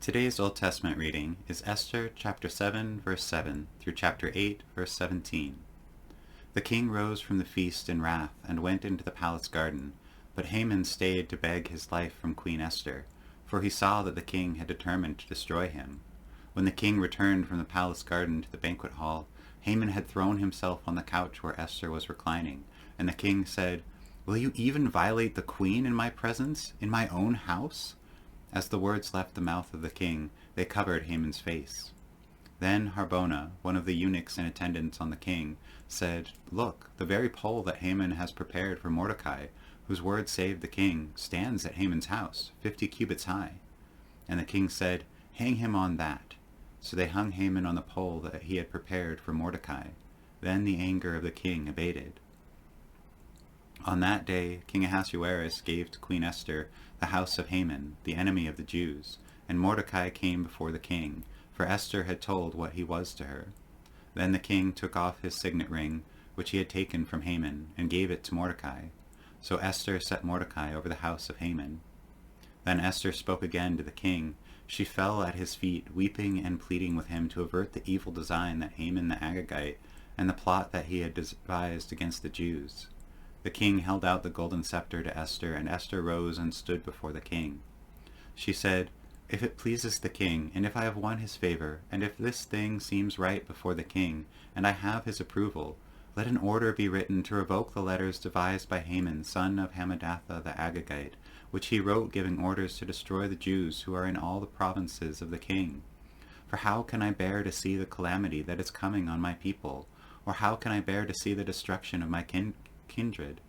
Today's Old Testament reading is Esther chapter 7, verse 7 through chapter 8, verse 17. The king rose from the feast in wrath and went into the palace garden, but Haman stayed to beg his life from Queen Esther, for he saw that the king had determined to destroy him. When the king returned from the palace garden to the banquet hall, Haman had thrown himself on the couch where Esther was reclining, and the king said, "Will you even violate the queen in my presence, in my own house?" As the words left the mouth of the king, they covered Haman's face. Then Harbona, one of the eunuchs in attendance on the king, said, "Look, the very pole that Haman has prepared for Mordecai, whose word saved the king, stands at Haman's house, 50 cubits high." And the king said, "Hang him on that." So they hung Haman on the pole that he had prepared for Mordecai. Then the anger of the king abated. On that day King Ahasuerus gave to Queen Esther the house of Haman, the enemy of the Jews, and Mordecai came before the king, for Esther had told what he was to her. Then the king took off his signet ring, which he had taken from Haman, and gave it to Mordecai. So Esther set Mordecai over the house of Haman. Then Esther spoke again to the king. She fell at his feet, weeping and pleading with him to avert the evil design that Haman the Agagite and the plot that he had devised against the Jews. The king held out the golden scepter to Esther, and Esther rose and stood before the king. She said, "If it pleases the king, and if I have won his favor, and if this thing seems right before the king, and I have his approval, let an order be written to revoke the letters devised by Haman, son of Hammedatha the Agagite, which he wrote giving orders to destroy the Jews who are in all the provinces of the king. For how can I bear to see the calamity that is coming on my people? Or how can I bear to see the destruction of my kindred?